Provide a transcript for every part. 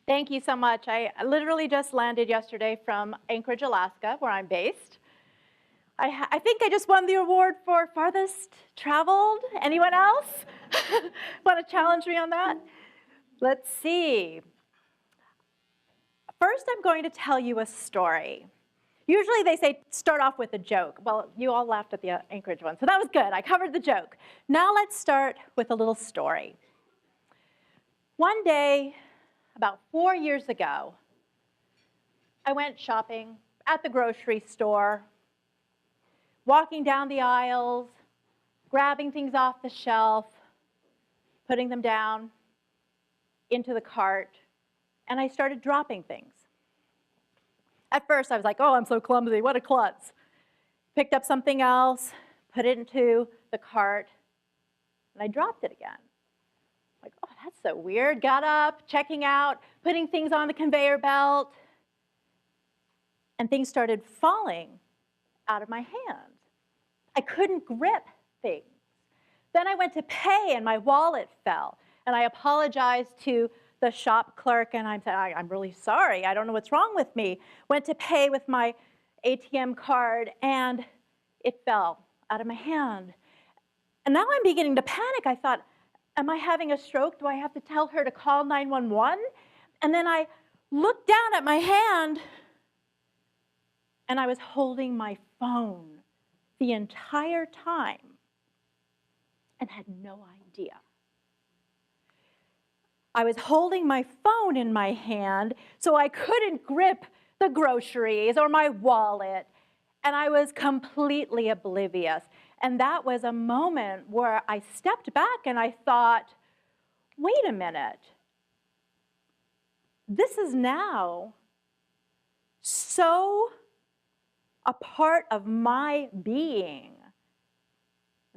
Thank you so much. I literally just landed yesterday from Anchorage, Alaska, where I'm based. I think I just won the award for farthest traveled. Anyone else want to challenge me on that? Let's see. First, I'm going to tell you a story. Usually they say start off with a joke. Well, you all laughed at the Anchorage one, so that was good. I covered the joke. Now let's start with a little story. One day, about 4 years ago, I went shopping at the grocery store, walking down the aisles, grabbing things off the shelf, putting them down into the cart, and I started dropping things. At first, I was like, oh, I'm so clumsy, what a klutz. Picked up something else, put it into the cart, and I dropped it again. Like, oh, that's so weird. Got up, checking out, putting things on the conveyor belt, and things started falling out of my hand. I couldn't grip things. Then I went to pay, and my wallet fell, and I apologized to the shop clerk, and I said, I'm really sorry. I don't know what's wrong with me. Went to pay with my ATM card, and it fell out of my hand. And now I'm beginning to panic. I thought, am I having a stroke? Do I have to tell her to call 911? And then I looked down at my hand, and I was holding my phone the entire time and had no idea. I was holding my phone in my hand, so I couldn't grip the groceries or my wallet, and I was completely oblivious. And that was a moment where I stepped back and I thought, wait a minute. This is now so a part of my being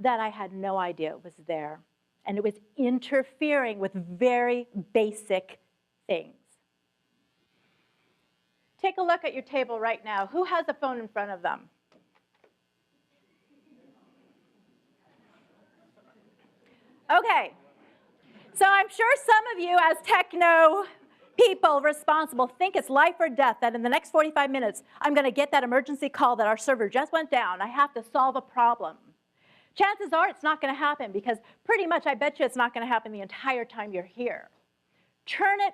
that I had no idea it was there. And it was interfering with very basic things. Take a look at your table right now. Who has a phone in front of them? Okay. So I'm sure some of you as TechNow people responsible think it's life or death that in the next 45 minutes, I'm going to get that emergency call that our server just went down. I have to solve a problem. Chances are it's not going to happen because pretty much I bet you it's not going to happen the entire time you're here. Turn it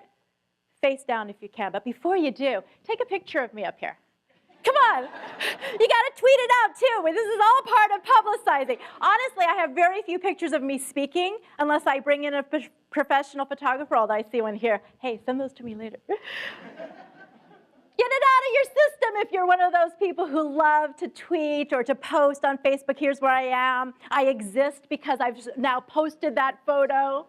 face down if you can. But before you do, take a picture of me up here. Come on. You got to tweet it out too. This is all part of publicizing. Honestly, I have very few pictures of me speaking unless I bring in a professional photographer, although I see one here. Hey, send those to me later. Get it out of your system if you're one of those people who love to tweet or to post on Facebook. Here's where I am. I exist because I've now posted that photo.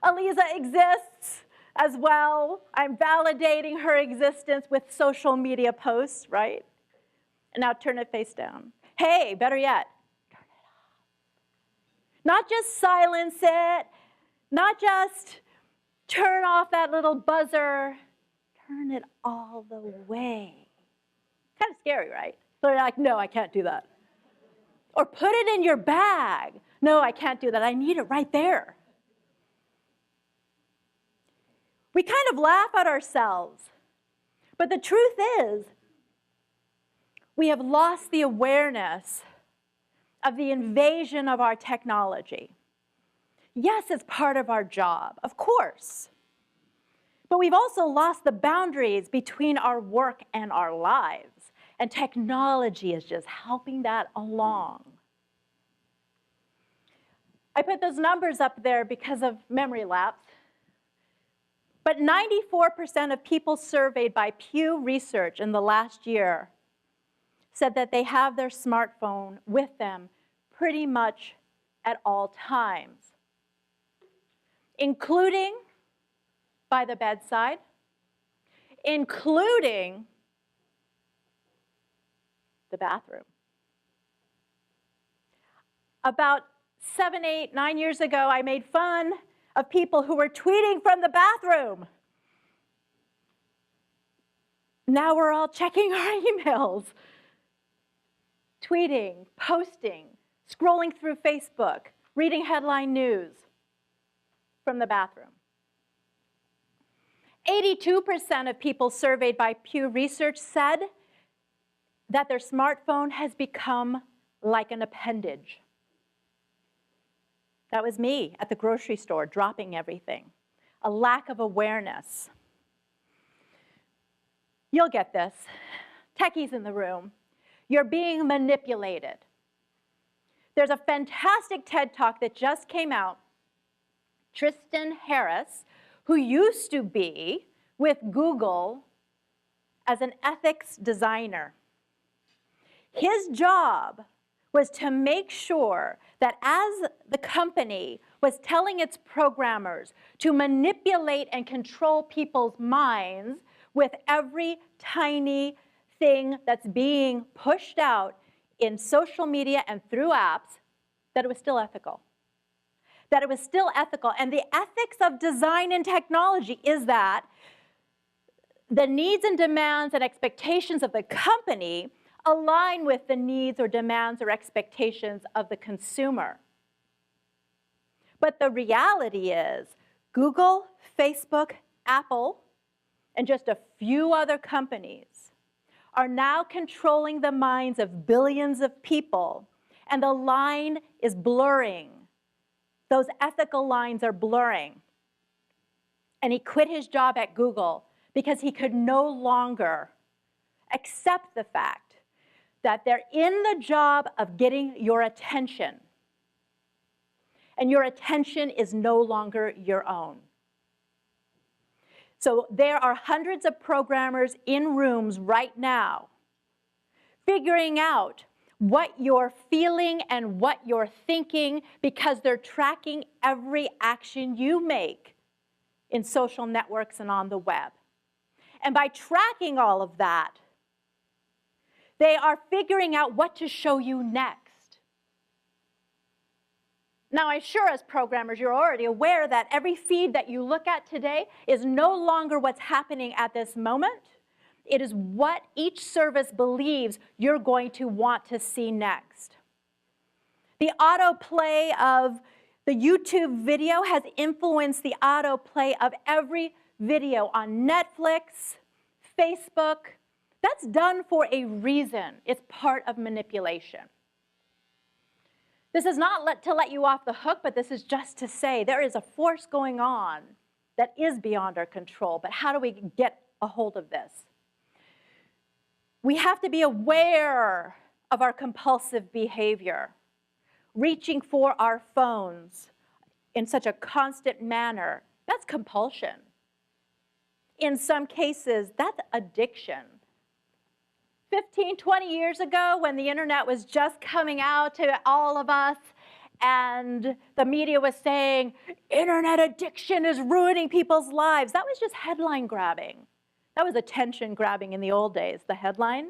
Aliza exists as well. I'm validating her existence with social media posts, right? And now turn it face down. Hey, better yet, turn it off. Not just silence it, not just turn off that little buzzer. Turn it all the way. Kind of scary, right? So you're like, no, I can't do that. Or put it in your bag. No, I can't do that. I need it right there. We kind of laugh at ourselves. But the truth is, we have lost the awareness of the invasion of our technology. Yes, it's part of our job, of course. But we've also lost the boundaries between our work and our lives. And technology is just helping that along. I put those numbers up there because of memory lapse. But 94% of people surveyed by Pew Research in the last year said that they have their smartphone with them pretty much at all times, including by the bedside, including the bathroom. About 7, 8, 9 years ago, I made fun of people who were tweeting from the bathroom. Now we're all checking our emails, tweeting, posting, scrolling through Facebook, reading headline news from the bathroom. 82% of people surveyed by Pew Research said that their smartphone has become like an appendage. That was me at the grocery store, dropping everything. A lack of awareness. You'll get this. Techies in the room, you're being manipulated. There's a fantastic TED Talk that just came out. Tristan Harris, who used to be with Google as an ethics designer. His job was to make sure that as the company was telling its programmers to manipulate and control people's minds with every tiny thing that's being pushed out in social media and through apps, that it was still ethical. That it was still ethical. And the ethics of design and technology is that the needs and demands and expectations of the company align with the needs or demands or expectations of the consumer. But the reality is Google, Facebook, Apple, and just a few other companies are now controlling the minds of billions of people, and the line is blurring. Those ethical lines are blurring. And he quit his job at Google because he could no longer accept the fact that they're in the job of getting your attention, and your attention is no longer your own. So there are hundreds of programmers in rooms right now figuring out what you're feeling and what you're thinking because they're tracking every action you make in social networks and on the web. And by tracking all of that, they are figuring out what to show you next. Now, I'm sure as programmers, you're already aware that every feed that you look at today is no longer what's happening at this moment. It is what each service believes you're going to want to see next. The autoplay of the YouTube video has influenced the autoplay of every video on Netflix, Facebook. That's done for a reason. It's part of manipulation. This is not to let you off the hook, but this is just to say there is a force going on that is beyond our control. But how do we get a hold of this? We have to be aware of our compulsive behavior, reaching for our phones in such a constant manner. That's compulsion. In some cases, that's addiction. 15, 20 years ago, when the internet was just coming out to all of us, and the media was saying, internet addiction is ruining people's lives, that was just headline grabbing. That was attention grabbing in the old days, the headline.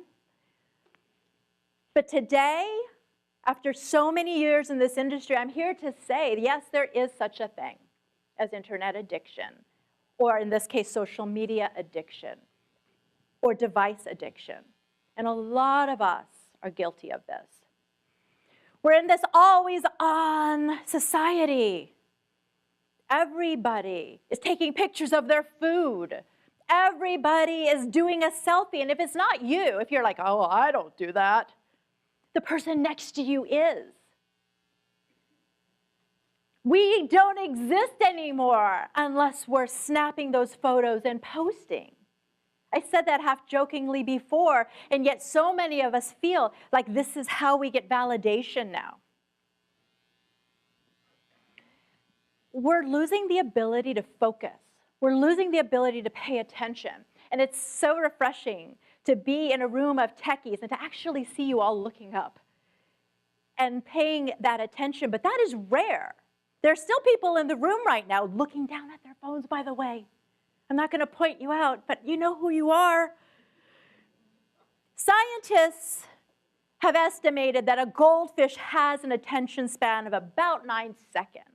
But today, after so many years in this industry, I'm here to say, yes, there is such a thing as internet addiction, or in this case, social media addiction, or device addiction. And a lot of us are guilty of this. We're in this always-on society. Everybody is taking pictures of their food. Everybody is doing a selfie. And if it's not you, if you're like, oh, I don't do that, the person next to you is. We don't exist anymore unless we're snapping those photos and posting. I said that half jokingly before, and yet so many of us feel like this is how we get validation now. We're losing the ability to focus. We're losing the ability to pay attention. And it's so refreshing to be in a room of techies and to actually see you all looking up and paying that attention. But that is rare. There are still people in the room right now looking down at their phones, by the way. I'm not going to point you out, but you know who you are. Scientists have estimated that a goldfish has an attention span of about 9 seconds.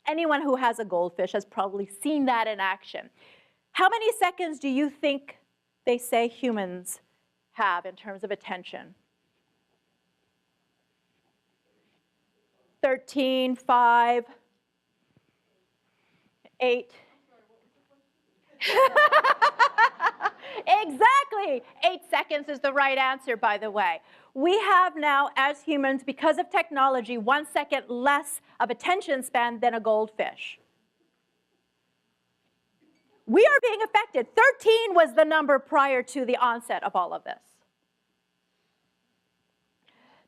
Anyone who has a goldfish has probably seen that in action. How many seconds do you think they say humans have in terms of attention? 13, 5, 8. Exactly. 8 seconds is the right answer, by the way. We have now, as humans, because of technology, 1 second less of attention span than a goldfish. We are being affected. 13 was the number prior to the onset of all of this.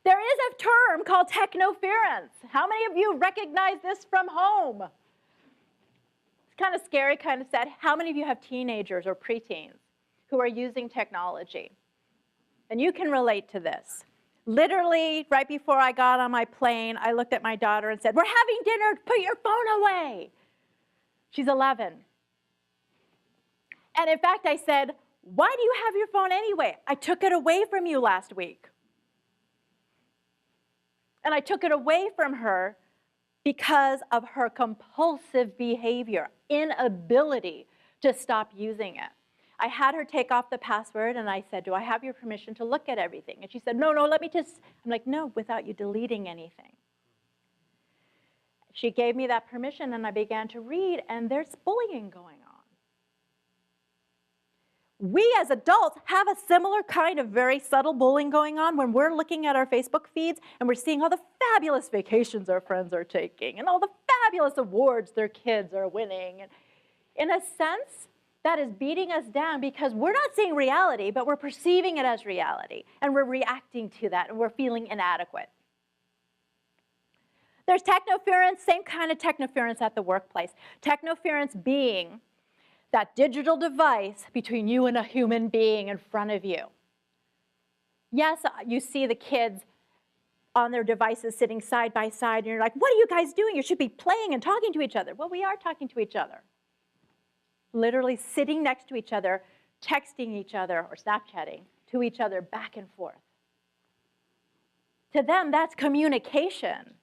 There is a term called technoference. How many of you recognize this from home? It's kind of scary, kind of sad. How many of you have teenagers or preteens who are using technology? And you can relate to this. Literally, right before I got on my plane, I looked at my daughter and said, "We're having dinner, put your phone away." She's 11. And in fact, I said, "Why do you have your phone anyway? I took it away from you last week." And I took it away from her because of her compulsive behavior, inability to stop using it. I had her take off the password, and I said, "Do I have your permission to look at everything?" And she said, "No, let me just." I'm like, "No, without you deleting anything." She gave me that permission, and I began to read, and there's bullying going on. We as adults have a similar kind of very subtle bullying going on when we're looking at our Facebook feeds and we're seeing all the fabulous vacations our friends are taking and all the fabulous awards their kids are winning. And in a sense, that is beating us down because we're not seeing reality, but we're perceiving it as reality. And we're reacting to that, and we're feeling inadequate. There's technoference, same kind of technoference at the workplace. Technoference being that digital device between you and a human being in front of you. Yes, you see the kids on their devices sitting side by side, and you're like, "What are you guys doing? You should be playing and talking to each other." Well, we are talking to each other. Literally sitting next to each other, texting each other, or Snapchatting to each other back and forth. To them, that's communication.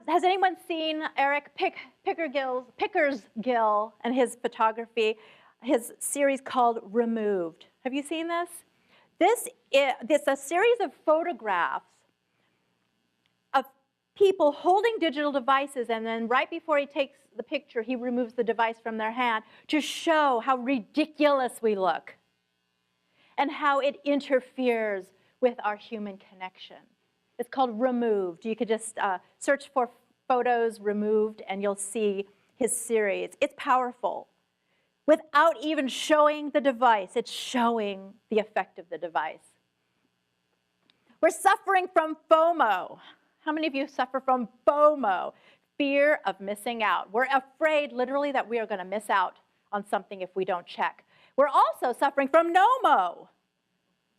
Has anyone seen Eric Pickersgill and his photography, his series called Removed? Have you seen this? This is a series of photographs of people holding digital devices, and then right before he takes the picture, he removes the device from their hand to show how ridiculous we look and how it interferes with our human connection. It's called Removed. You could just search for photos removed, and you'll see his series. It's powerful. Without even showing the device, it's showing the effect of the device. We're suffering from FOMO. How many of you suffer from FOMO? Fear of missing out. We're afraid, literally, that we are going to miss out on something if we don't check. We're also suffering from NOMO,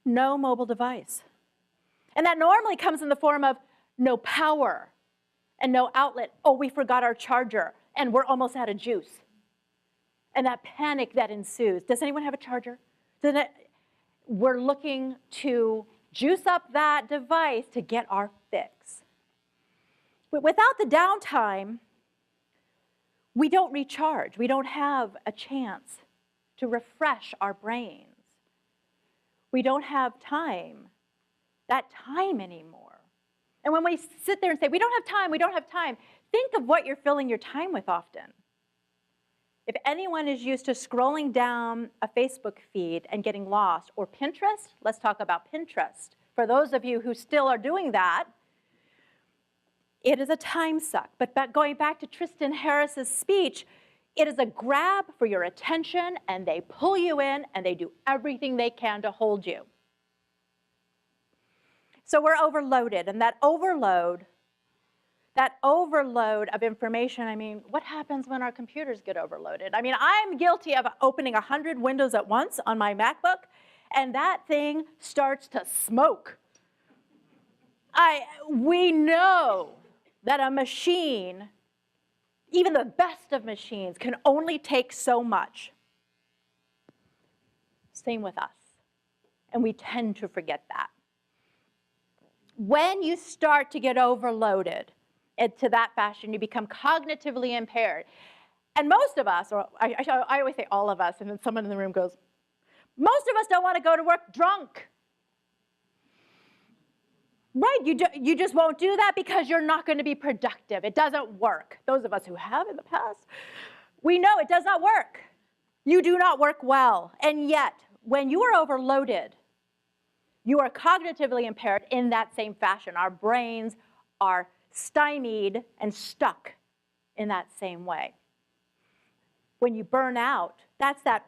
no mobile device. And that normally comes in the form of no power and no outlet. Oh, we forgot our charger, and we're almost out of juice. And that panic that ensues. Does anyone have a charger? We're looking to juice up that device to get our fix. But without the downtime, we don't recharge. We don't have a chance to refresh our brains. We don't have that time anymore. And when we sit there and say, we don't have time, think of what you're filling your time with often. If anyone is used to scrolling down a Facebook feed and getting lost, or Pinterest, let's talk about Pinterest. For those of you who still are doing that, it is a time suck. But going back to Tristan Harris's speech, it is a grab for your attention, and they pull you in, and they do everything they can to hold you. So we're overloaded, and that overload of information, I mean, what happens when our computers get overloaded? I mean, I'm guilty of opening 100 windows at once on my MacBook, and that thing starts to smoke. We know that a machine, even the best of machines, can only take so much. Same with us, and we tend to forget that. When you start to get overloaded into that fashion, you become cognitively impaired. And most of us, or I always say all of us, and then someone in the room goes, most of us don't want to go to work drunk. Right, you just won't do that because you're not going to be productive. It doesn't work. Those of us who have in the past, We know it does not work. You do not work well. And yet, when you are overloaded, you are cognitively impaired in that same fashion. Our brains are stymied and stuck in that same way. When you burn out, that's that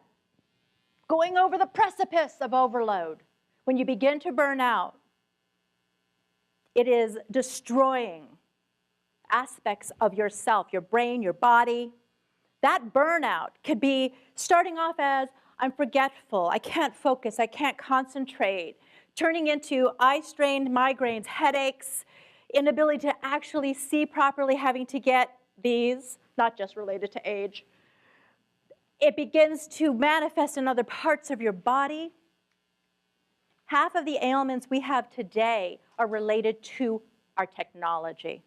going over the precipice of overload. When you begin to burn out, it is destroying aspects of yourself, your brain, your body. That burnout could be starting off as, I'm forgetful, I can't focus, I can't concentrate, turning into eye strain, migraines, headaches, inability to actually see properly, having to get these, not just related to age. It begins to manifest in other parts of your body. Half of the ailments we have today are related to our technology.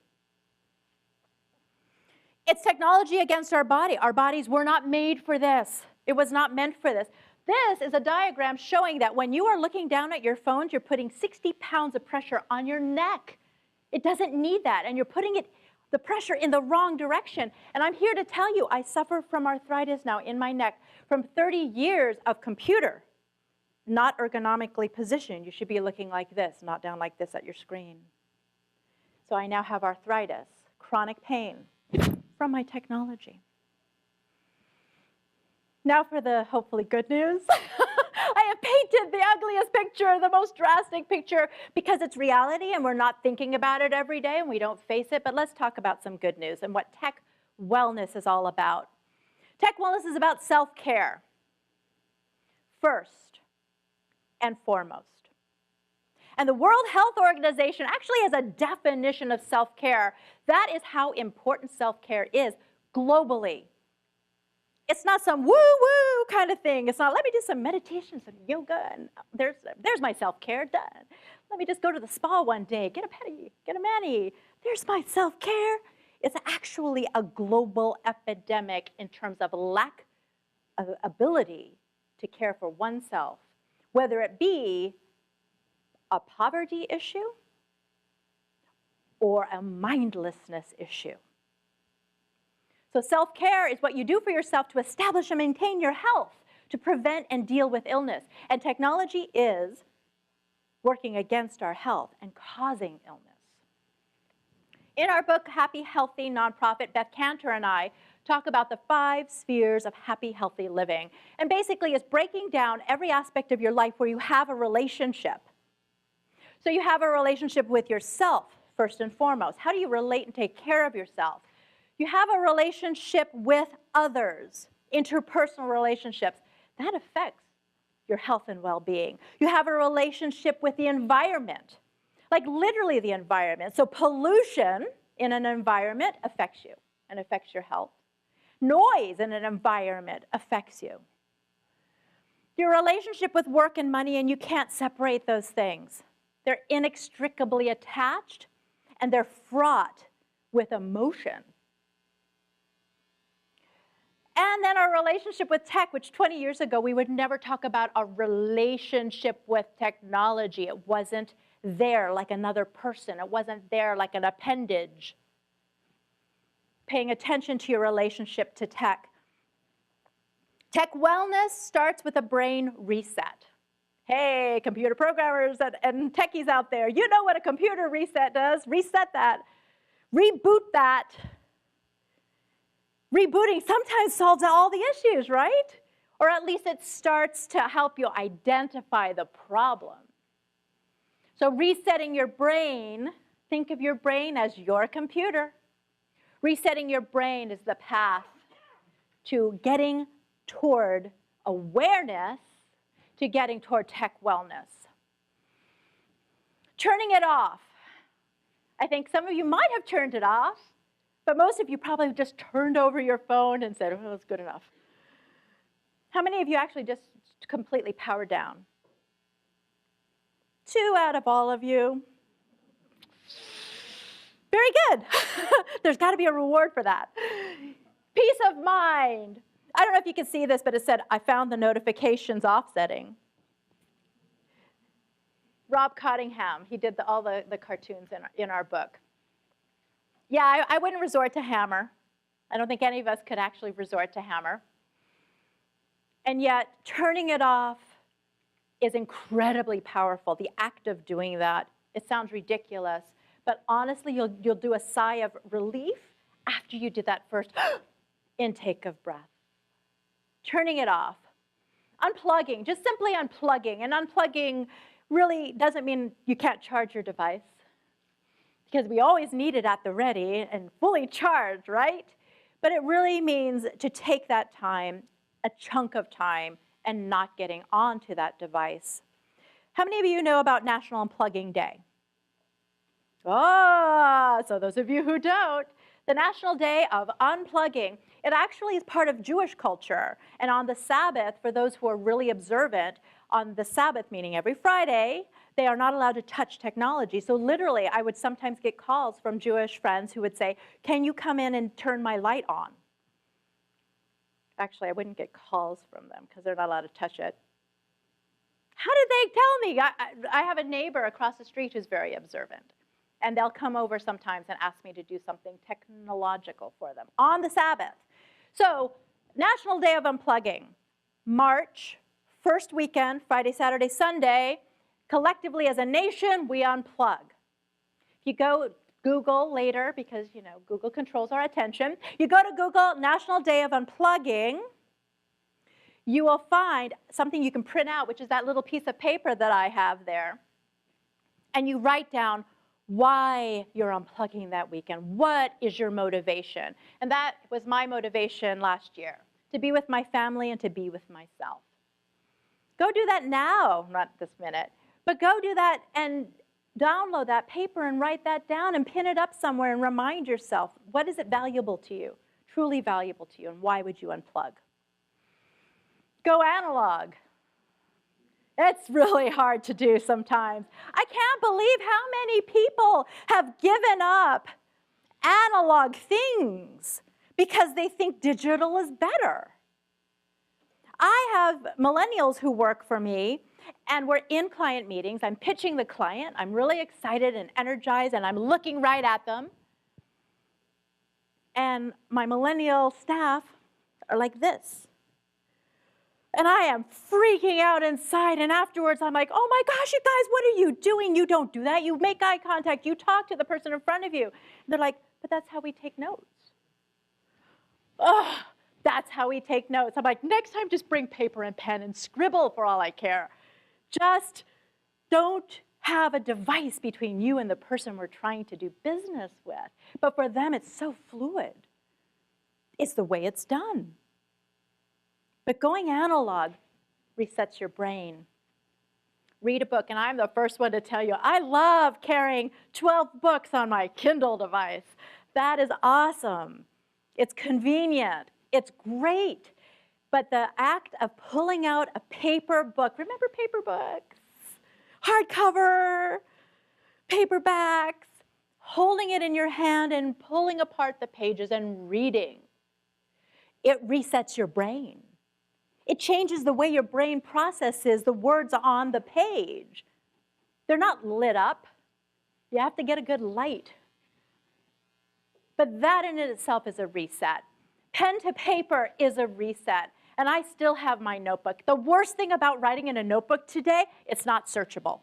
It's technology against our body. Our bodies were not made for this. It was not meant for this. This is a diagram showing that when you are looking down at your phones, you're putting 60 pounds of pressure on your neck. It doesn't need that, and you're putting the pressure in the wrong direction. And I'm here to tell you, I suffer from arthritis now in my neck from 30 years of computer, not ergonomically positioned. You should be looking like this, not down like this at your screen. So I now have arthritis, chronic pain from my technology. Now for the hopefully good news. I have painted the ugliest picture, the most drastic picture, because it's reality and we're not thinking about it every day and we don't face it. But let's talk about some good news and what tech wellness is all about. Tech wellness is about self-care, first and foremost. And the World Health Organization actually has a definition of self-care. That is how important self-care is globally. It's not some woo-woo kind of thing. It's not, let me do some meditation, some yoga, and there's my self-care done. Let me just go to the spa one day, get a pedi, get a mani. There's my self-care. It's actually a global epidemic in terms of lack of ability to care for oneself, whether it be a poverty issue or a mindlessness issue. So self-care is what you do for yourself to establish and maintain your health, to prevent and deal with illness. And technology is working against our health and causing illness. In our book, Happy, Healthy, Nonprofit, Beth Cantor and I talk about the 5 spheres of happy, healthy living. And basically it's breaking down every aspect of your life where you have a relationship. So you have a relationship with yourself, first and foremost. How do you relate and take care of yourself? You have a relationship with others, interpersonal relationships. That affects your health and well-being. You have a relationship with the environment, like literally the environment. So pollution in an environment affects you and affects your health. Noise in an environment affects you. Your relationship with work and money, and you can't separate those things. They're inextricably attached, and they're fraught with emotion. And then our relationship with tech, which 20 years ago we would never talk about a relationship with technology. It wasn't there like another person. It wasn't there like an appendage. Paying attention to your relationship to tech. Tech wellness starts with a brain reset. Hey, computer programmers and techies out there, you know what a computer reset does. Reset that. Reboot that. Rebooting sometimes solves all the issues, right? Or at least it starts to help you identify the problem. So resetting your brain, think of your brain as your computer. Resetting your brain is the path to getting toward awareness, to getting toward tech wellness. Turning it off. I think some of you might have turned it off, but most of you probably just turned over your phone and said, oh, it's good enough. How many of you actually just completely powered down? 2 out of all of you. Very good. There's got to be a reward for that. Peace of mind. I don't know if you can see this, but it said, I found the notifications offsetting. Rob Cottingham, he did all the cartoons in our book. Yeah, I wouldn't resort to hammer. I don't think any of us could actually resort to hammer. And yet, turning it off is incredibly powerful. The act of doing that, it sounds ridiculous, but honestly, you'll do a sigh of relief after you did that first intake of breath. Turning it off. Unplugging, just simply unplugging. And unplugging really doesn't mean you can't charge your device, because we always need it at the ready and fully charged, right? But it really means to take that time, a chunk of time, and not getting onto that device. How many of you know about National Unplugging Day? So those of you who don't, the National Day of Unplugging, it actually is part of Jewish culture. And on the Sabbath, for those who are really observant, on the Sabbath, meaning every Friday, they are not allowed to touch technology. So literally, I would sometimes get calls from Jewish friends who would say, can you come in and turn my light on? Actually, I wouldn't get calls from them because they're not allowed to touch it. How did they tell me? I have a neighbor across the street who's very observant. And they'll come over sometimes and ask me to do something technological for them on the Sabbath. So, National Day of Unplugging, March, first weekend, Friday, Saturday, Sunday, collectively as a nation, we unplug. If you go Google later, because Google controls our attention, you go to Google National Day of Unplugging, you will find something you can print out, which is that little piece of paper that I have there. And you write down why you're unplugging that weekend. What is your motivation? And that was my motivation last year, to be with my family and to be with myself. Go do that now, not this minute, but go do that and download that paper and write that down and pin it up somewhere and remind yourself, what is it valuable to you, truly valuable to you, and why would you unplug? Go analog. It's really hard to do sometimes. I can't believe how many people have given up analog things because they think digital is better. I have millennials who work for me, and we're in client meetings. I'm pitching the client. I'm really excited and energized, and I'm looking right at them. And my millennial staff are like this. And I am freaking out inside, and afterwards I'm like, oh my gosh, you guys, what are you doing? You don't do that. You make eye contact. You talk to the person in front of you. And they're like, but that's how we take notes. Oh, that's how we take notes. I'm like, next time just bring paper and pen and scribble for all I care. Just don't have a device between you and the person we're trying to do business with. But for them, it's so fluid. It's the way it's done. But going analog resets your brain. Read a book, and I'm the first one to tell you, I love carrying 12 books on my Kindle device. That is awesome. It's convenient. It's great. But the act of pulling out a paper book, remember paper books? Hardcover, paperbacks, holding it in your hand and pulling apart the pages and reading. It resets your brain. It changes the way your brain processes the words on the page. They're not lit up. You have to get a good light. But that in itself is a reset. Pen to paper is a reset. And I still have my notebook. The worst thing about writing in a notebook today, it's not searchable.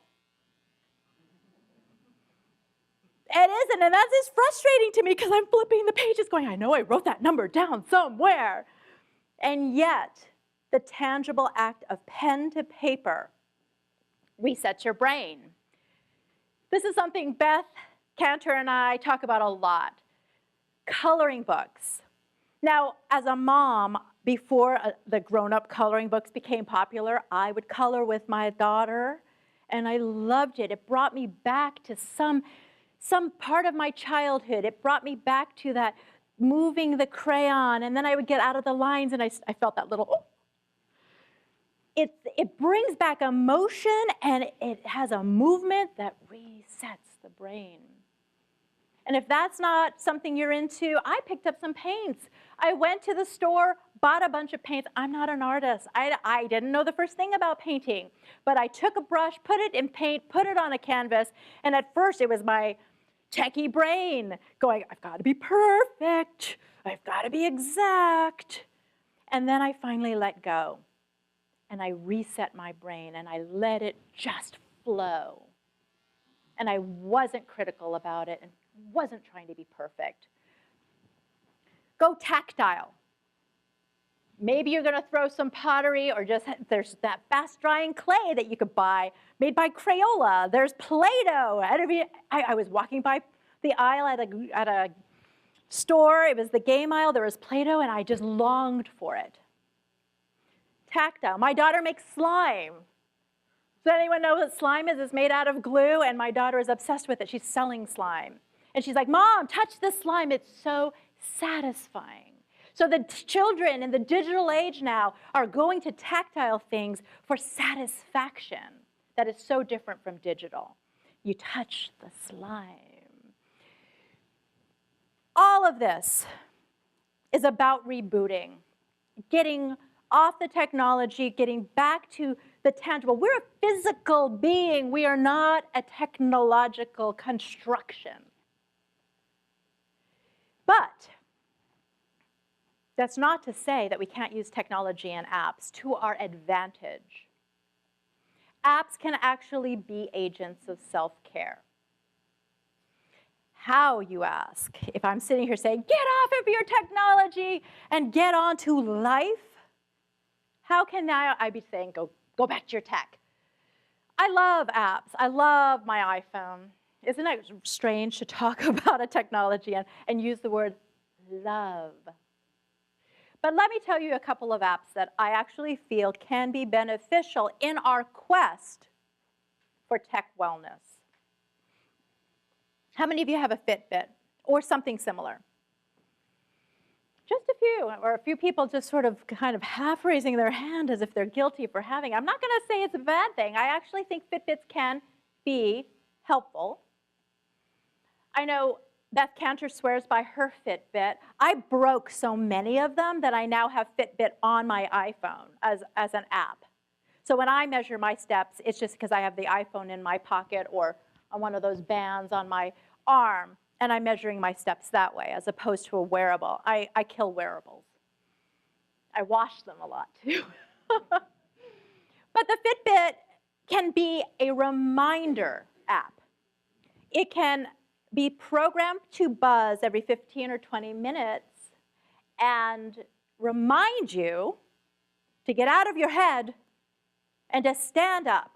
It isn't, and that is frustrating to me because I'm flipping the pages going, I know I wrote that number down somewhere. And yet, the tangible act of pen to paper resets your brain. This is something Beth Cantor and I talk about a lot. Coloring books. Now, as a mom, before the grown-up coloring books became popular, I would color with my daughter, and I loved it. It brought me back to some part of my childhood. It brought me back to that moving the crayon, and then I would get out of the lines, and I felt that little, oh. It brings back emotion, and it has a movement that resets the brain. And if that's not something you're into, I picked up some paints. I went to the store, bought a bunch of paints. I'm not an artist. I didn't know the first thing about painting. But I took a brush, put it in paint, put it on a canvas, and at first it was my techie brain going, I've got to be perfect. I've got to be exact. And then I finally let go. And I reset my brain, and I let it just flow. And I wasn't critical about it and wasn't trying to be perfect. Go tactile. Maybe you're going to throw some pottery, or just there's that fast-drying clay that you could buy made by Crayola. There's Play-Doh. I was walking by the aisle at a store. It was the game aisle. There was Play-Doh, and I just longed for it. Tactile. My daughter makes slime. Does anyone know what slime is? It's made out of glue, and my daughter is obsessed with it. She's selling slime. And she's like, Mom, touch this slime. It's so satisfying. So the children in the digital age now are going to tactile things for satisfaction that is so different from digital. You touch the slime. All of this is about rebooting, getting off the technology, getting back to the tangible. We're a physical being. We are not a technological construction. But that's not to say that we can't use technology and apps to our advantage. Apps can actually be agents of self-care. How, you ask? If I'm sitting here saying, get off of your technology and get on to life, how can now I be saying, go back to your tech? I love apps. I love my iPhone. Isn't it strange to talk about a technology and use the word love? But let me tell you a couple of apps that I actually feel can be beneficial in our quest for tech wellness. How many of you have a Fitbit or something similar? Just a few, or a few people just sort of kind of half raising their hand as if they're guilty for having. I'm not going to say it's a bad thing. I actually think Fitbits can be helpful. I know Beth Cantor swears by her Fitbit. I broke so many of them that I now have Fitbit on my iPhone as an app. So when I measure my steps, it's just because I have the iPhone in my pocket or on one of those bands on my arm, and I'm measuring my steps that way as opposed to a wearable. I kill wearables. I wash them a lot too. But the Fitbit can be a reminder app. It can be programmed to buzz every 15 or 20 minutes and remind you to get out of your head and to stand up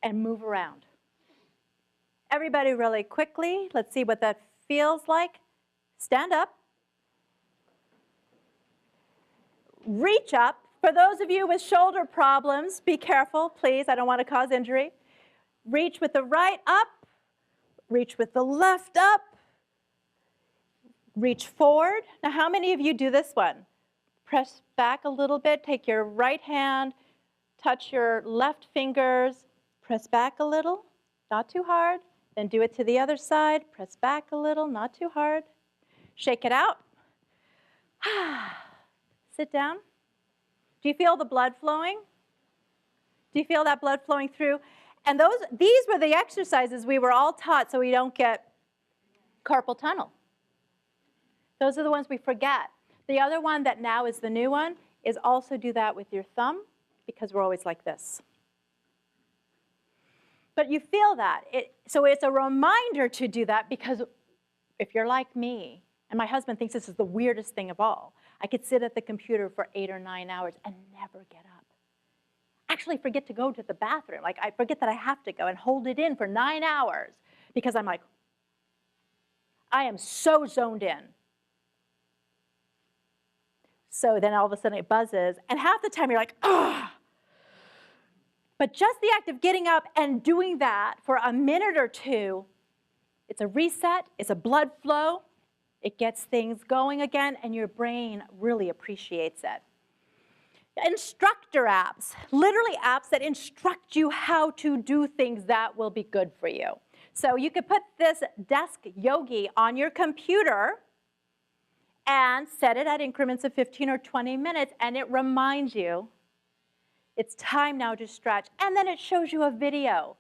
and move around. Everybody really quickly, let's see what that feels like. Stand up. Reach up. For those of you with shoulder problems, be careful, please. I don't want to cause injury. Reach with the right up. Reach with the left up. Reach forward. Now, how many of you do this one? Press back a little bit. Take your right hand, touch your left fingers, press back a little, not too hard. Then do it to the other side. Press back a little, not too hard. Shake it out. Sit down. Do you feel the blood flowing? Do you feel that blood flowing through? And these were the exercises we were all taught so we don't get carpal tunnel. Those are the ones we forget. The other one that now is the new one is also do that with your thumb, because we're always like this. But you feel that. So it's a reminder to do that, because if you're like me, and my husband thinks this is the weirdest thing of all, I could sit at the computer for 8 or 9 hours and never get up. Actually forget to go to the bathroom. Like, I forget that I have to go and hold it in for 9 hours because I'm like, I am so zoned in. So then all of a sudden it buzzes, and half the time you're like, ugh. But just the act of getting up and doing that for a minute or two, it's a reset, it's a blood flow, it gets things going again, and your brain really appreciates it. Instructor apps, literally apps that instruct you how to do things that will be good for you. So you could put this desk yogi on your computer and set it at increments of 15 or 20 minutes, and it reminds you it's time now to stretch. And then it shows you a video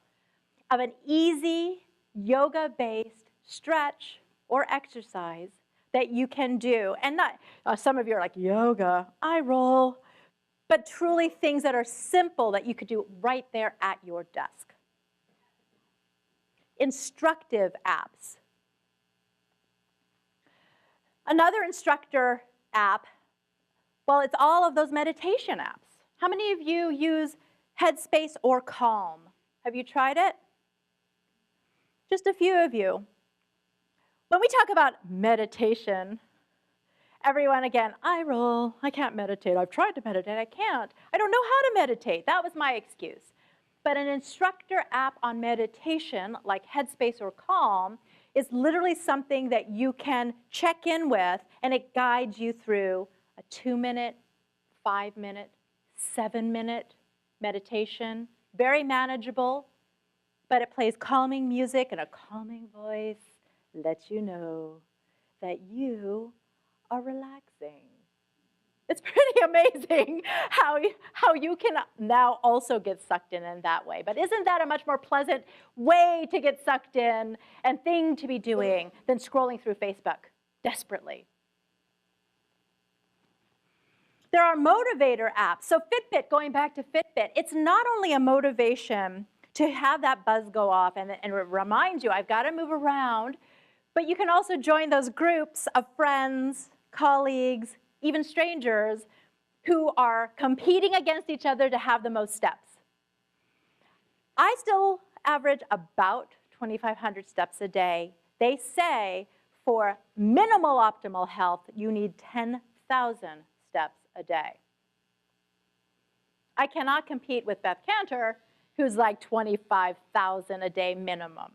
of an easy yoga-based stretch or exercise that you can do. And not, some of you are like, yoga, eye roll, but truly things that are simple that you could do right there at your desk. Instructive apps. Another instructor app, well, it's all of those meditation apps. How many of you use Headspace or Calm? Have you tried it? Just a few of you. When we talk about meditation, everyone, again, eye roll, I can't meditate. I've tried to meditate, I can't. I don't know how to meditate. That was my excuse. But an instructor app on meditation, like Headspace or Calm, is literally something that you can check in with, and it guides you through a 2-minute, 5-minute, 7-minute meditation. Very manageable, but it plays calming music and a calming voice lets you know that you are relaxing. It's pretty amazing how you can now also get sucked in that way. But isn't that a much more pleasant way to get sucked in and thing to be doing than scrolling through Facebook desperately? There are motivator apps. So Fitbit, going back to Fitbit, it's not only a motivation to have that buzz go off and it reminds you, I've got to move around, but you can also join those groups of friends, colleagues, even strangers who are competing against each other to have the most steps. I still average about 2,500 steps a day. They say for minimal optimal health, you need 10,000 steps a day. I cannot compete with Beth Cantor, who's like 25,000 a day minimum.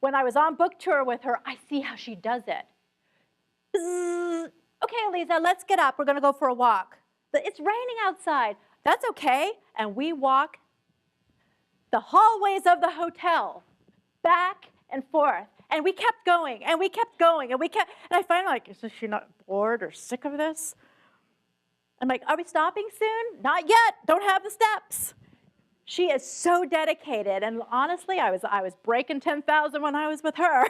When I was on book tour with her, I see how she does it. Bzzz. Okay, Aliza, let's get up. We're going to go for a walk. It's raining outside. That's okay. And we walk the hallways of the hotel, back and forth. And we kept going, and we kept going, and we kept, and I finally like, is she not bored or sick of this? I'm like, are we stopping soon? Not yet. Don't have the steps. She is so dedicated. And honestly, I was breaking 10,000 when I was with her.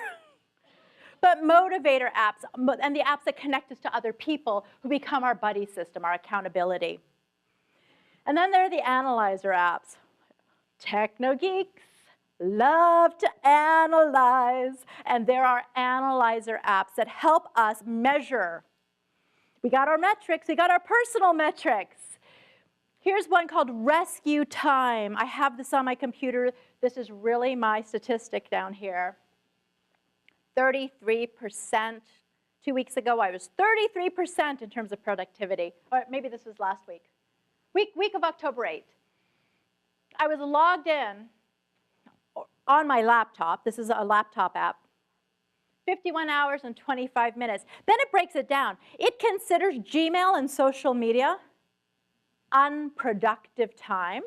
But motivator apps, and the apps that connect us to other people who become our buddy system, our accountability. And then there are the analyzer apps. Techno geeks love to analyze, and there are analyzer apps that help us measure. We got our metrics, we got our personal metrics. Here's one called Rescue Time. I have this on my computer. This is really my statistic down here. 33%. 2 weeks ago, I was 33% in terms of productivity. Or maybe this was last week. Week of October 8th. I was logged in on my laptop. This is a laptop app. 51 hours and 25 minutes. Then it breaks it down. It considers Gmail and social media unproductive time.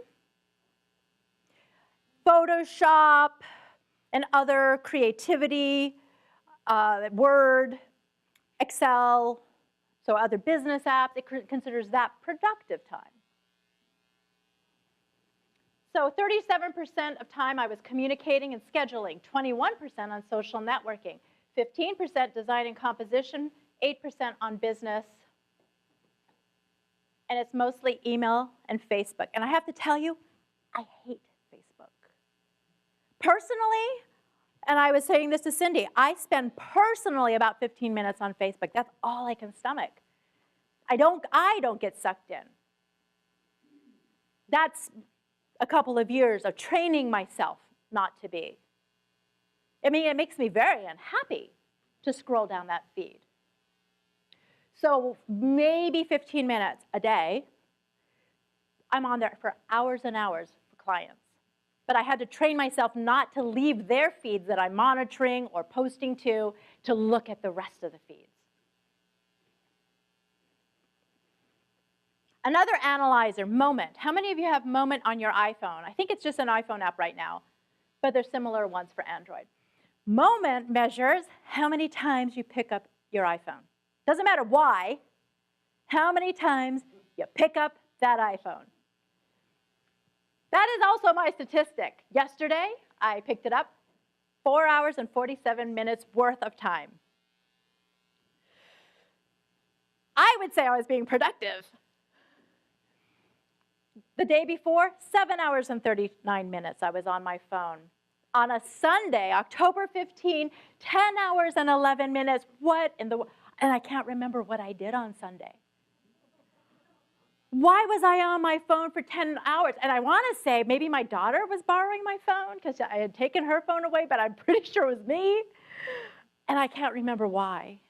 Photoshop and other creativity, Word, Excel, so other business apps, it considers that productive time. So 37% of time I was communicating and scheduling, 21% on social networking, 15% design and composition, 8% on business, and it's mostly email and Facebook. And I have to tell you, I hate Facebook. Personally, and I was saying this to Cindy, I spend personally about 15 minutes on Facebook. That's all I can stomach. I don't get sucked in. That's a couple of years of training myself not to be. I mean, it makes me very unhappy to scroll down that feed. So maybe 15 minutes a day, I'm on there for hours and hours for clients. But I had to train myself not to leave their feeds that I'm monitoring or posting to look at the rest of the feeds. Another analyzer, Moment. How many of you have Moment on your iPhone? I think it's just an iPhone app right now, but there's similar ones for Android. Moment measures how many times you pick up your iPhone. Doesn't matter why, how many times you pick up that iPhone. That is also my statistic. Yesterday, I picked it up 4 hours and 47 minutes worth of time. I would say I was being productive. The day before, 7 hours and 39 minutes I was on my phone. On a Sunday, October 15, 10 hours and 11 minutes. What in the... And I can't remember what I did on Sunday. Why was I on my phone for 10 hours? And I want to say maybe my daughter was borrowing my phone because I had taken her phone away, but I'm pretty sure it was me. And I can't remember why.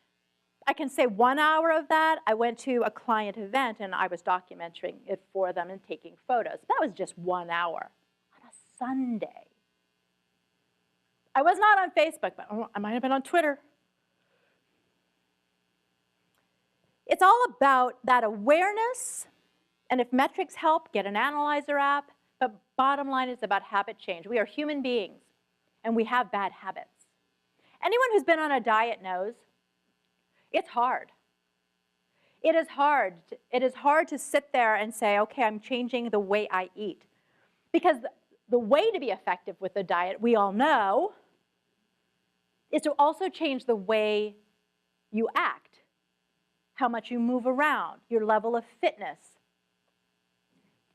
I can say 1 hour of that, I went to a client event and I was documenting it for them and taking photos. That was just 1 hour on a Sunday. I was not on Facebook, but I might have been on Twitter. It's all about that awareness, and if metrics help, get an analyzer app, but bottom line is about habit change. We are human beings, and we have bad habits. Anyone who's been on a diet knows it's hard. It is hard. It is hard to sit there and say, okay, I'm changing the way I eat. Because the way to be effective with the diet, we all know, is to also change the way you act, how much you move around, your level of fitness,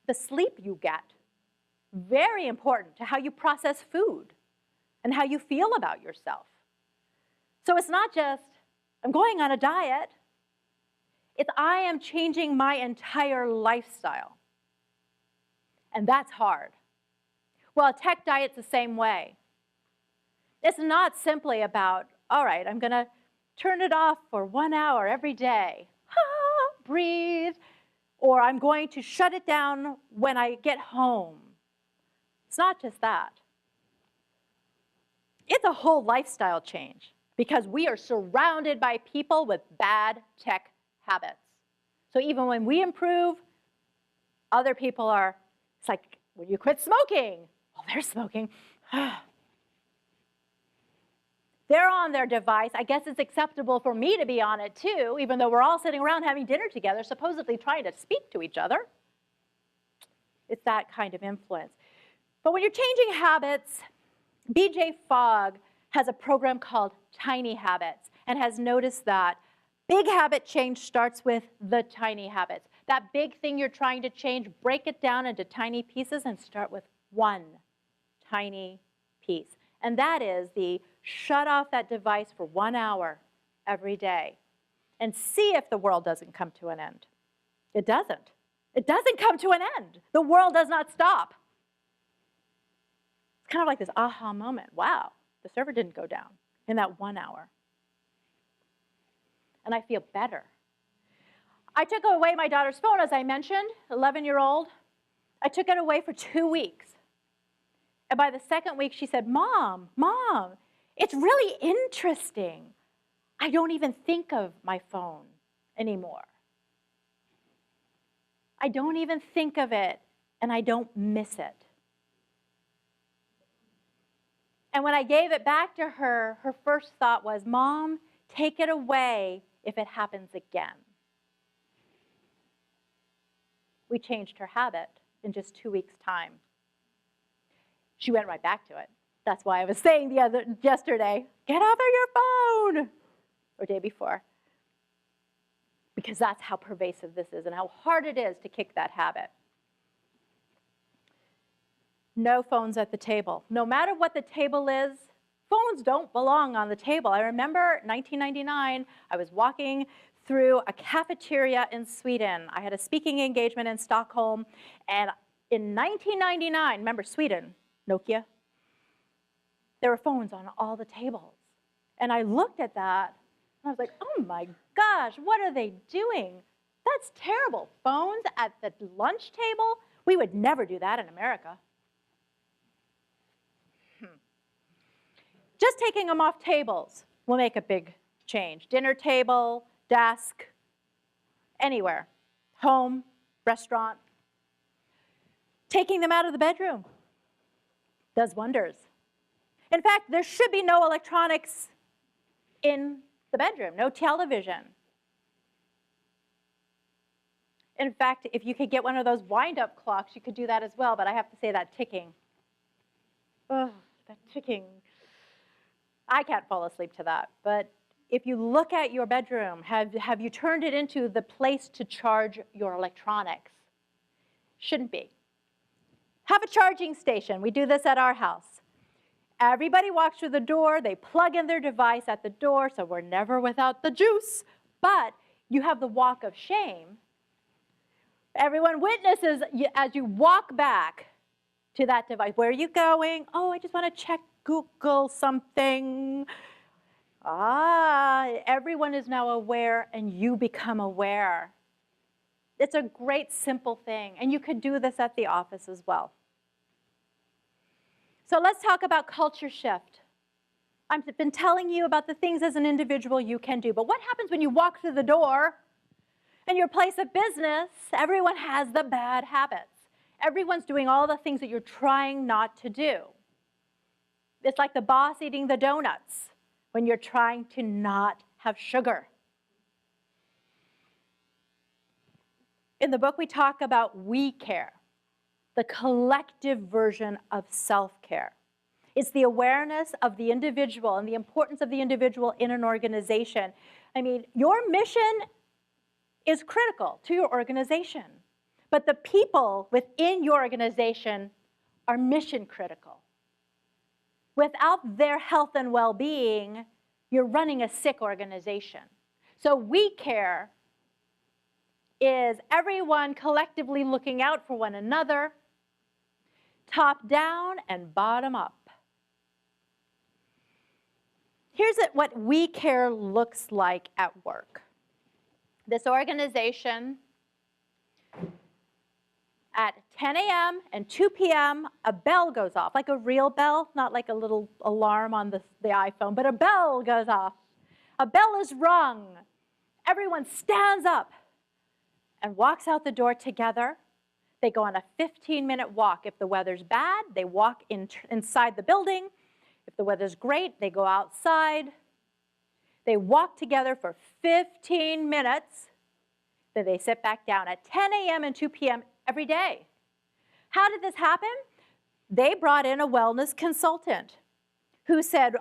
the sleep you get. Very important to how you process food and how you feel about yourself. So it's not just, I'm going on a diet. It's I am changing my entire lifestyle. And that's hard. Well, a tech diet's the same way. It's not simply about, all right, I'm going to turn it off for 1 hour every day. Breathe. Or I'm going to shut it down when I get home. It's not just that. It's a whole lifestyle change because we are surrounded by people with bad tech habits. So even when we improve, other people are, it's like, when you quit smoking, oh, they're smoking. They're on their device. I guess it's acceptable for me to be on it too, even though we're all sitting around having dinner together, supposedly trying to speak to each other. It's that kind of influence. But when you're changing habits, BJ Fogg has a program called Tiny Habits and has noticed that big habit change starts with the tiny habits. That big thing you're trying to change, break it down into tiny pieces and start with one tiny piece. And that is the shut off that device for 1 hour every day and see if the world doesn't come to an end. It doesn't. It doesn't come to an end. The world does not stop. It's kind of like this aha moment. Wow, the server didn't go down in that 1 hour. And I feel better. I took away my daughter's phone, as I mentioned, 11-year-old. I took it away for 2 weeks. And by the second week, she said, Mom, it's really interesting. I don't even think of my phone anymore. I don't even think of it, and I don't miss it. And when I gave it back to her, her first thought was, Mom, take it away if it happens again. We changed her habit in just 2 weeks' time. She went right back to it. That's why I was saying yesterday, get off of your phone, or day before. Because that's how pervasive this is and how hard it is to kick that habit. No phones at the table. No matter what the table is, phones don't belong on the table. I remember 1999, I was walking through a cafeteria in Sweden. I had a speaking engagement in Stockholm, and in 1999, remember Sweden, Nokia, there were phones on all the tables. And I looked at that, and I was like, oh my gosh, what are they doing? That's terrible. Phones at the lunch table? We would never do that in America. Just taking them off tables will make a big change. Dinner table, desk, anywhere, home, restaurant. Taking them out of the bedroom does wonders. In fact, there should be no electronics in the bedroom, no television. In fact, if you could get one of those wind-up clocks, you could do that as well, but I have to say that ticking. Oh, that ticking. I can't fall asleep to that, but if you look at your bedroom, have you turned it into the place to charge your electronics? Shouldn't be. Have a charging station. We do this at our house. Everybody walks through the door. They plug in their device at the door, so we're never without the juice. But you have the walk of shame. Everyone witnesses as you walk back to that device. Where are you going? Oh, I just want to check Google something. Everyone is now aware, and you become aware. It's a great, simple thing, and you could do this at the office as well. So let's talk about culture shift. I've been telling you about the things as an individual you can do, but what happens when you walk through the door in your place of business? Everyone has the bad habits. Everyone's doing all the things that you're trying not to do. It's like the boss eating the donuts when you're trying to not have sugar. In the book, we talk about we care, the collective version of self-care. It's the awareness of the individual and the importance of the individual in an organization. I mean, your mission is critical to your organization, but the people within your organization are mission critical. Without their health and well-being, you're running a sick organization. So we care is everyone collectively looking out for one another, top down and bottom up. Here's what we care looks like at work. This organization, at 10 a.m. and 2 p.m., a bell goes off, like a real bell, not like a little alarm on the iPhone, but a bell goes off. A bell is rung. Everyone stands up and walks out the door together. They go on a 15-minute walk. If the weather's bad, they walk inside the building. If the weather's great, they go outside. They walk together for 15 minutes. Then they sit back down at 10 a.m. and 2 p.m. every day. How did this happen? They brought in a wellness consultant who said,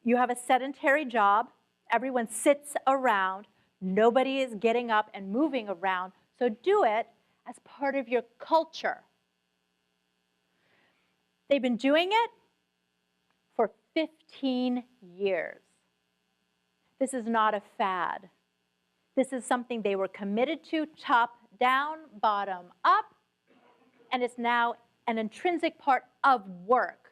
you have a sedentary job. Everyone sits around. Nobody is getting up and moving around. So do it as part of your culture. They've been doing it for 15 years. This is not a fad. This is something they were committed to, top down, bottom up, and it's now an intrinsic part of work.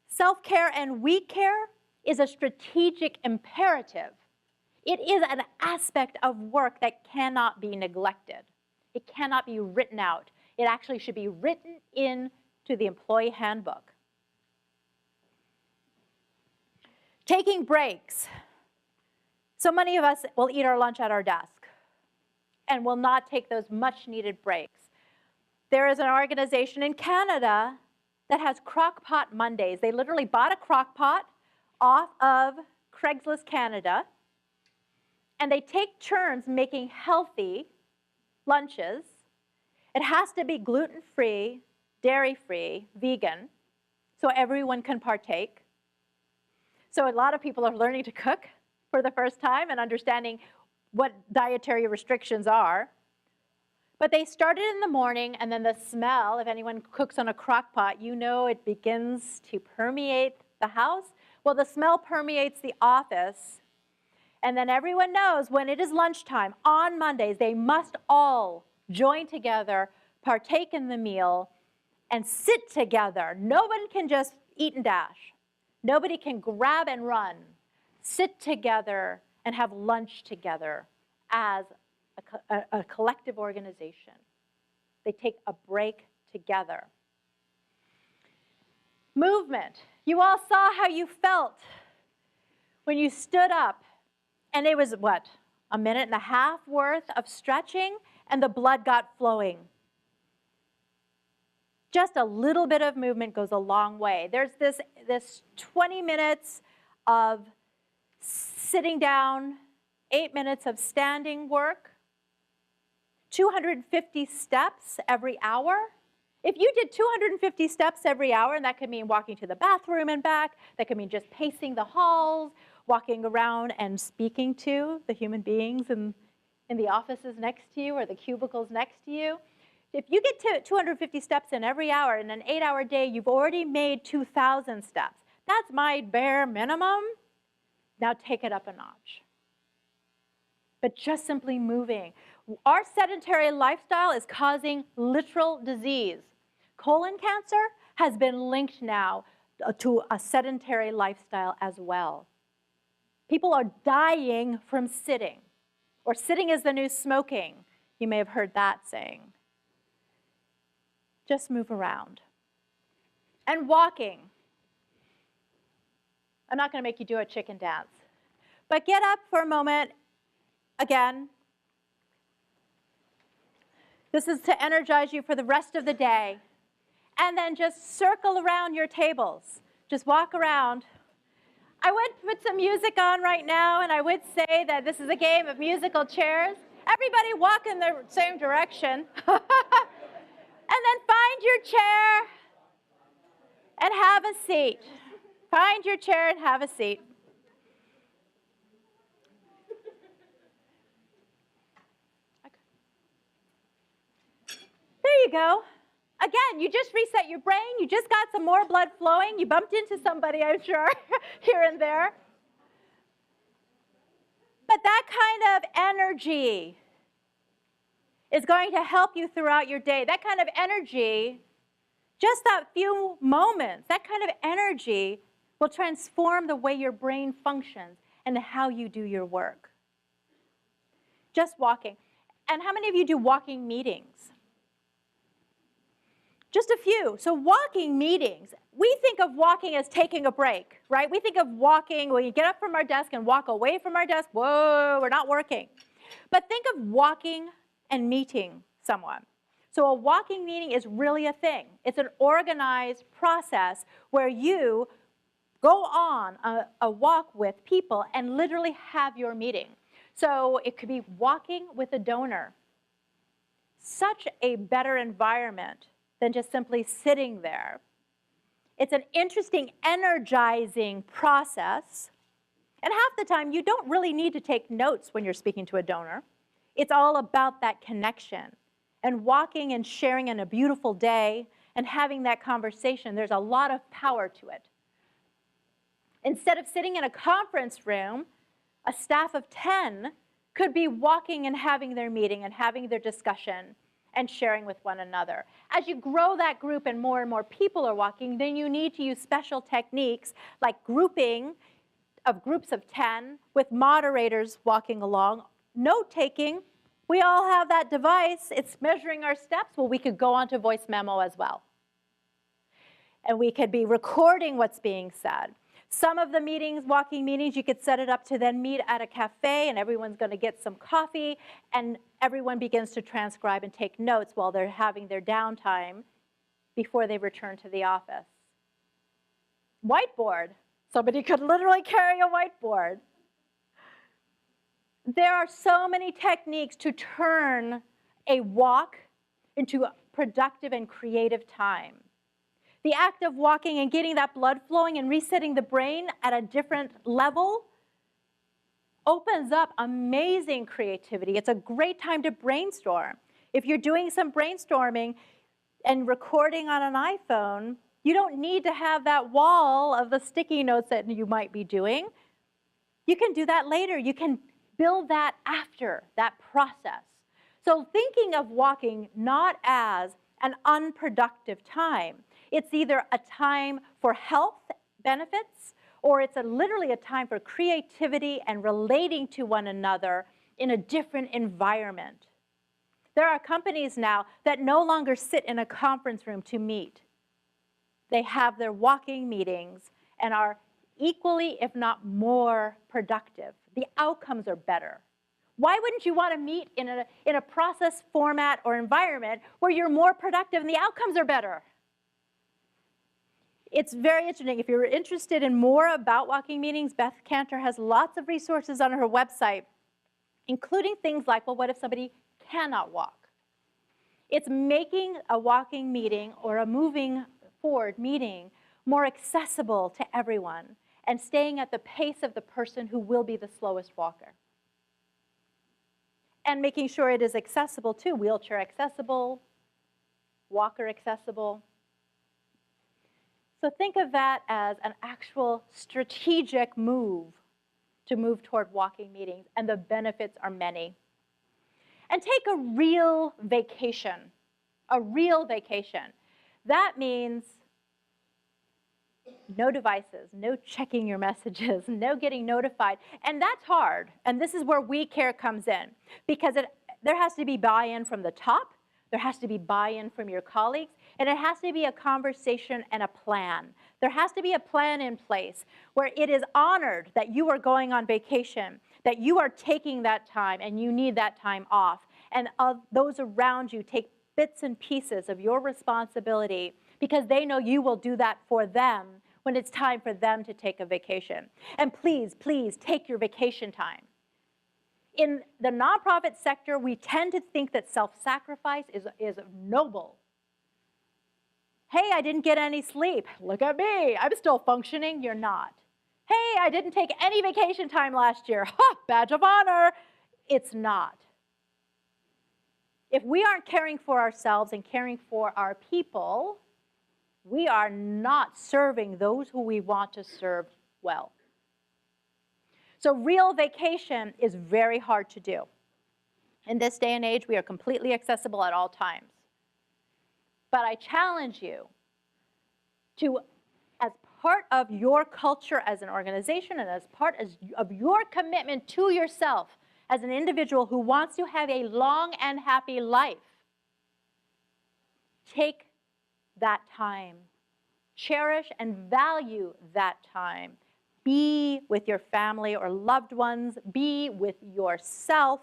Self-care and we care is a strategic imperative. It is an aspect of work that cannot be neglected. It cannot be written out. It actually should be written into the employee handbook. Taking breaks. So many of us will eat our lunch at our desk and will not take those much needed breaks. There is an organization in Canada that has Crock-Pot Mondays. They literally bought a crock-pot off of Craigslist Canada, and they take turns making healthy lunches. It has to be gluten-free, dairy-free, vegan, so everyone can partake. So a lot of people are learning to cook for the first time and understanding what dietary restrictions are. But they started in the morning, and then the smell, if anyone cooks on a crock pot, you know it begins to permeate the house. Well, the smell permeates the office, and then everyone knows when it is lunchtime on Mondays, they must all join together, partake in the meal, and sit together. Nobody can just eat and dash. Nobody can grab and run. Sit together and have lunch together as a collective organization. They take a break together. Movement. You all saw how you felt when you stood up, and it was, what, a minute and a half worth of stretching, and the blood got flowing. Just a little bit of movement goes a long way. There's this 20 minutes of sitting down, 8 minutes of standing work, 250 steps every hour. If you did 250 steps every hour, and that could mean walking to the bathroom and back, that could mean just pacing the halls, walking around and speaking to the human beings in the offices next to you or the cubicles next to you. If you get to 250 steps in every hour in an 8-hour day, you've already made 2,000 steps. That's my bare minimum. Now take it up a notch. But just simply moving. Our sedentary lifestyle is causing literal disease. Colon cancer has been linked now to a sedentary lifestyle as well. People are dying from sitting, or sitting is the new smoking. You may have heard that saying. Just move around. And walking. I'm not going to make you do a chicken dance. But get up for a moment. Again, this is to energize you for the rest of the day. And then just circle around your tables. Just walk around. I would put some music on right now, and I would say that this is a game of musical chairs. Everybody walk in the same direction. And then find your chair and have a seat. Find your chair and have a seat. There you go. Again, you just reset your brain. You just got some more blood flowing. You bumped into somebody, I'm sure, here and there. But that kind of energy is going to help you throughout your day. That kind of energy, just that few moments, that kind of energy will transform the way your brain functions and how you do your work. Just walking. And how many of you do walking meetings? Just a few. So walking meetings, we think of walking as taking a break, right? We think of walking, when you get up from our desk and walk away from our desk, whoa, we're not working. But think of walking and meeting someone. So a walking meeting is really a thing. It's an organized process where you go on a walk with people and literally have your meeting. So it could be walking with a donor. Such a better environment than just simply sitting there. It's an interesting, energizing process. And half the time, you don't really need to take notes when you're speaking to a donor. It's all about that connection. And walking and sharing in a beautiful day and having that conversation, there's a lot of power to it. Instead of sitting in a conference room, a staff of 10 could be walking and having their meeting and having their discussion and sharing with one another. As you grow that group and more people are walking, then you need to use special techniques like grouping of groups of 10 with moderators walking along, note-taking. We all have that device. It's measuring our steps. Well, we could go onto voice memo as well. And we could be recording what's being said. Some of the meetings, walking meetings, you could set it up to then meet at a cafe and everyone's going to get some coffee and everyone begins to transcribe and take notes while they're having their downtime before they return to the office. Whiteboard. Somebody could literally carry a whiteboard. There are so many techniques to turn a walk into a productive and creative time. The act of walking and getting that blood flowing and resetting the brain at a different level opens up amazing creativity. It's a great time to brainstorm. If you're doing some brainstorming and recording on an iPhone, you don't need to have that wall of the sticky notes that you might be doing. You can do that later. You can build that after that process. So thinking of walking not as an unproductive time. It's either a time for health benefits, or it's literally a time for creativity and relating to one another in a different environment. There are companies now that no longer sit in a conference room to meet. They have their walking meetings and are equally, if not more, productive. The outcomes are better. Why wouldn't you want to meet in a process format or environment where you're more productive and the outcomes are better? It's very interesting. If you're interested in more about walking meetings, Beth Cantor has lots of resources on her website, including things like, well, what if somebody cannot walk? It's making a walking meeting or a moving forward meeting more accessible to everyone and staying at the pace of the person who will be the slowest walker. And making sure it is accessible too, wheelchair accessible, walker accessible. So think of that as an actual strategic move to move toward walking meetings, and the benefits are many. And take a real vacation, a real vacation. That means no devices, no checking your messages, no getting notified. And that's hard. And this is where we care comes in, because there has to be buy-in from the top, there has to be buy-in from your colleagues, and it has to be a conversation and a plan. There has to be a plan in place where it is honored that you are going on vacation, that you are taking that time and you need that time off. And those around you take bits and pieces of your responsibility because they know you will do that for them when it's time for them to take a vacation. And please, please take your vacation time. In the nonprofit sector, we tend to think that self-sacrifice is noble. Hey, I didn't get any sleep. Look at me. I'm still functioning. You're not. Hey, I didn't take any vacation time last year. Ha, badge of honor. It's not. If we aren't caring for ourselves and caring for our people, we are not serving those who we want to serve well. So real vacation is very hard to do. In this day and age, we are completely accessible at all times. But I challenge you to, as part of your culture as an organization and as part of your commitment to yourself as an individual who wants to have a long and happy life, take that time. Cherish and value that time. Be with your family or loved ones. Be with yourself.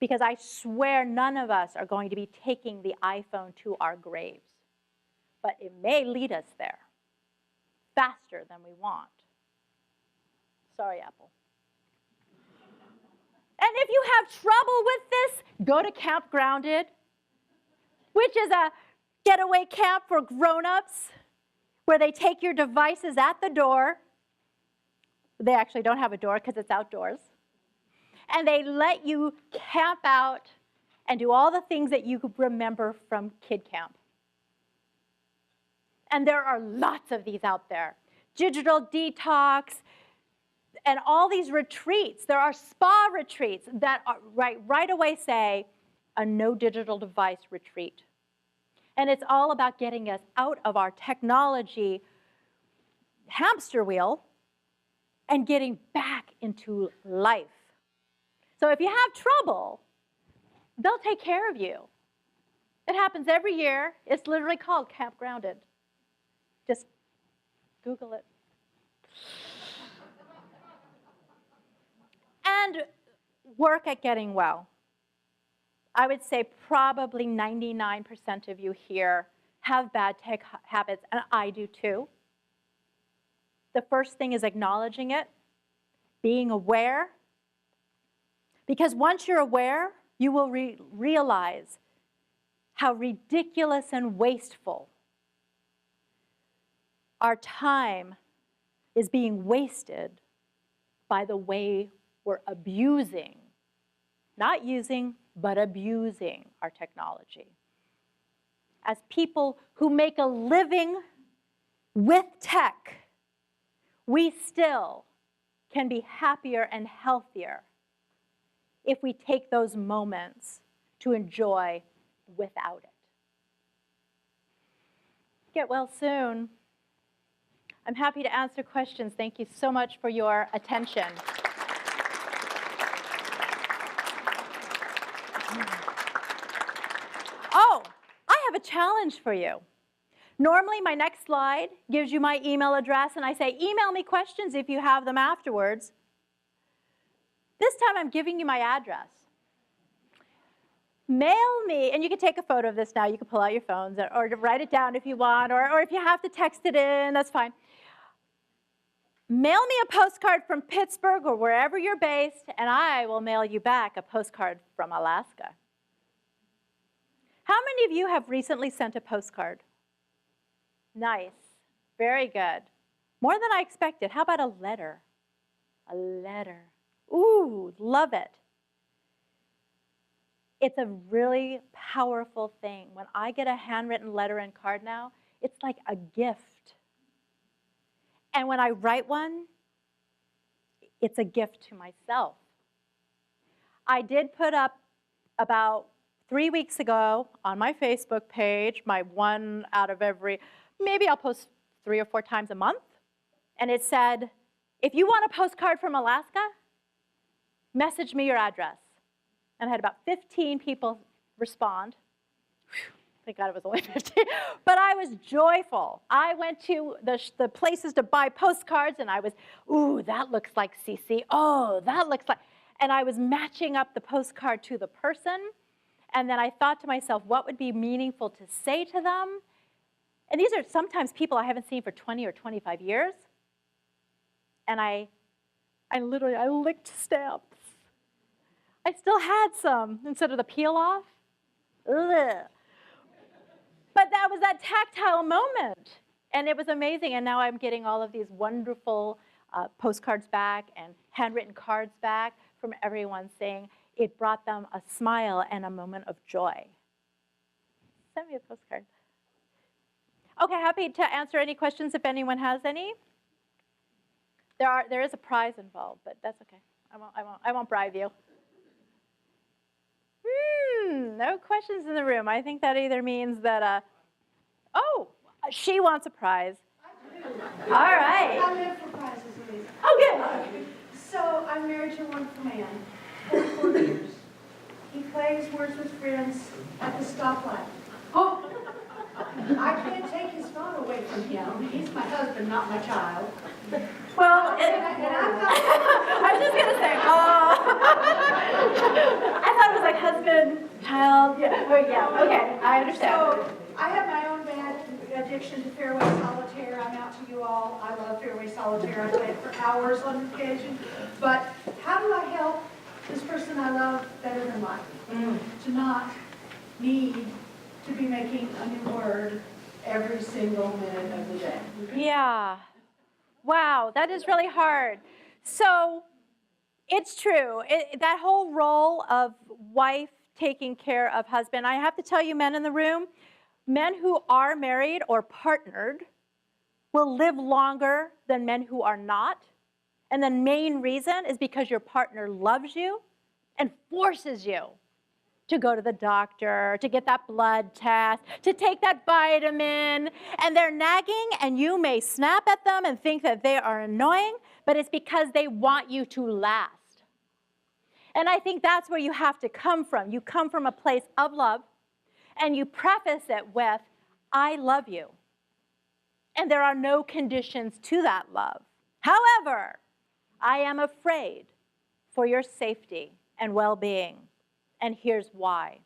Because I swear none of us are going to be taking the iPhone to our graves. But it may lead us there faster than we want. Sorry, Apple. And if you have trouble with this, go to Camp Grounded, which is a getaway camp for grown-ups where they take your devices at the door. They actually don't have a door because it's outdoors. And they let you camp out and do all the things that you remember from kid camp. And there are lots of these out there. Digital detox and all these retreats. There are spa retreats that are right away say a no digital device retreat. And it's all about getting us out of our technology hamster wheel and getting back into life. So if you have trouble, they'll take care of you. It happens every year. It's literally called Camp Grounded. Just Google it. And work at getting well. I would say probably 99% of you here have bad tech habits, and I do too. The first thing is acknowledging it, being aware. Because once you're aware, you will realize how ridiculous and wasteful our time is being wasted by the way we're abusing, not using, but abusing our technology. As people who make a living with tech, we still can be happier and healthier if we take those moments to enjoy without it. Get well soon. I'm happy to answer questions. Thank you so much for your attention. Oh, I have a challenge for you. Normally, my next slide gives you my email address, and I say, email me questions if you have them afterwards. This time, I'm giving you my address. Mail me, and you can take a photo of this now. You can pull out your phones or write it down if you want, or if you have to text it in, that's fine. Mail me a postcard from Pittsburgh or wherever you're based, and I will mail you back a postcard from Alaska. How many of you have recently sent a postcard? Nice. Very good. More than I expected. How about a letter? A letter. Ooh, love it. It's a really powerful thing. When I get a handwritten letter and card now, it's like a gift. And when I write one, it's a gift to myself. I did put up about 3 weeks ago on my Facebook page, my one out of every, maybe I'll post 3 or 4 times a month. And it said, if you want a postcard from Alaska, message me your address. And I had about 15 people respond. Whew, thank God it was only 15. But I was joyful. I went to the places to buy postcards, and I was, ooh, that looks like CC. Oh, that looks like, and I was matching up the postcard to the person. And then I thought to myself, what would be meaningful to say to them? And these are sometimes people I haven't seen for 20 or 25 years. And I licked stamps. I still had some instead of the peel off. Ugh. But that was that tactile moment. And it was amazing. And now I'm getting all of these wonderful postcards back and handwritten cards back from everyone saying it brought them a smile and a moment of joy. Send me a postcard. Okay, happy to answer any questions if anyone has any. There is a prize involved, but that's okay. I won't bribe you. No questions in the room. I think that either means that, oh, she wants a prize. I do. All right. I live for prizes, Aliza. Oh, good. So I'm married to a wonderful man, 44 years. He plays Words with Friends at the stoplight. Oh, I can't take his phone away from him. He's my husband, not my child. Well, And I'm not. I was just going to say, I thought it was like husband, child. Yeah, oh, yeah, okay, I understand. So I have my own bad addiction to fairway solitaire. I'm out to you all. I love fairway solitaire. I play it for hours on occasion. But how do I help this person I love better than life? To not need to be making a new word every single minute of the day. Yeah. Wow, that is really hard. So it's true. That whole role of wife taking care of husband, I have to tell you, men in the room, men who are married or partnered will live longer than men who are not. And the main reason is because your partner loves you and forces you to go to the doctor, to get that blood test, to take that vitamin, and they're nagging, and you may snap at them and think that they are annoying, but it's because they want you to last. And I think that's where you have to come from. You come from a place of love, and you preface it with, I love you. And there are no conditions to that love. However, I am afraid for your safety and well-being. And here's why.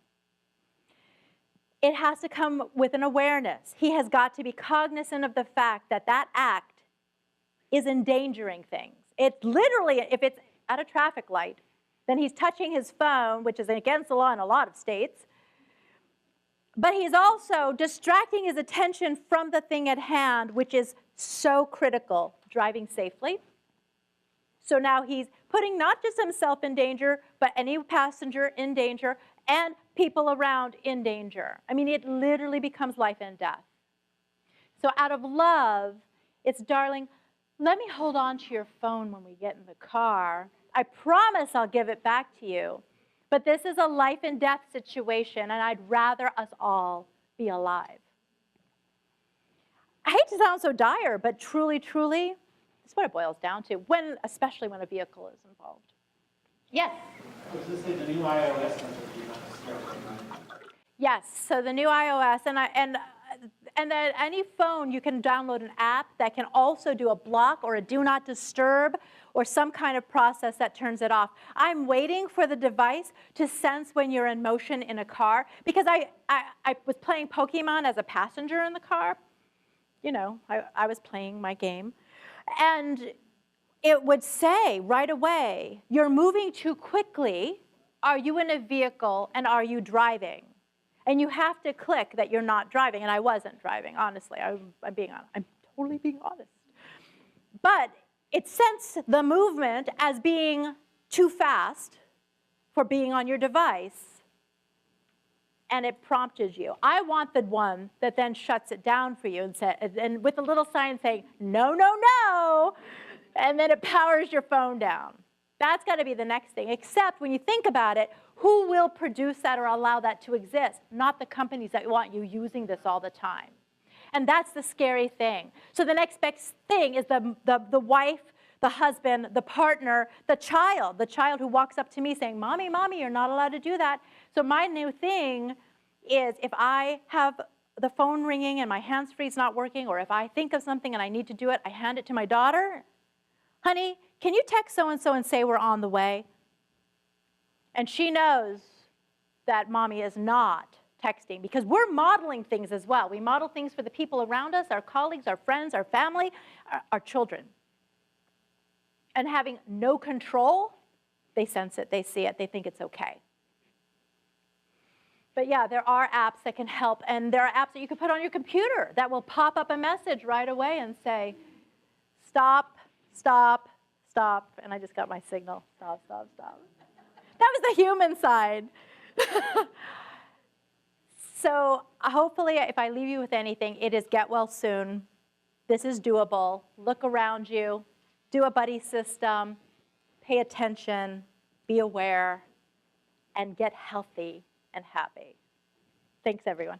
It has to come with an awareness. He has got to be cognizant of the fact that that act is endangering things. It's literally, if it's at a traffic light, then he's touching his phone, which is against the law in a lot of states. But he's also distracting his attention from the thing at hand, which is so critical, driving safely. So now he's putting not just himself in danger, but any passenger in danger and people around in danger. I mean, it literally becomes life and death. So out of love, it's, darling, let me hold on to your phone when we get in the car. I promise I'll give it back to you. But this is a life and death situation, and I'd rather us all be alive. I hate to sound so dire, but truly, truly, that's what it boils down to, especially when a vehicle is involved. Yes? I was just saying the new iOS has a do not disturb. Yes, so the new iOS, and then any phone, you can download an app that can also do a block or a do not disturb or some kind of process that turns it off. I'm waiting for the device to sense when you're in motion in a car, because I was playing Pokemon as a passenger in the car. You know, I was playing my game. And it would say right away, you're moving too quickly. Are you in a vehicle and are you driving? And you have to click that you're not driving. And I wasn't driving, honestly. I'm being honest. I'm totally being honest. But it sensed the movement as being too fast for being on your device, and it prompted you. I want the one that then shuts it down for you and with a little sign saying, no, no, no, and then it powers your phone down. That's got to be the next thing, except when you think about it, who will produce that or allow that to exist? Not the companies that want you using this all the time. And that's the scary thing. So the next best thing is the wife, the husband, the partner, the child who walks up to me saying, Mommy, Mommy, you're not allowed to do that. So my new thing is if I have the phone ringing and my hands-free is not working, or if I think of something and I need to do it, I hand it to my daughter. Honey, can you text so-and-so and say we're on the way? And she knows that Mommy is not texting, because we're modeling things as well. We model things for the people around us, our colleagues, our friends, our family, our children. And having no control, they sense it, they see it, they think it's okay. But yeah, there are apps that can help, and there are apps that you can put on your computer that will pop up a message right away and say, stop, stop, stop, and I just got my signal, stop, stop, stop. That was the human side. So hopefully, if I leave you with anything, it is get well soon. This is doable. Look around you. Do a buddy system. Pay attention. Be aware. And get healthy and happy. Thanks, everyone.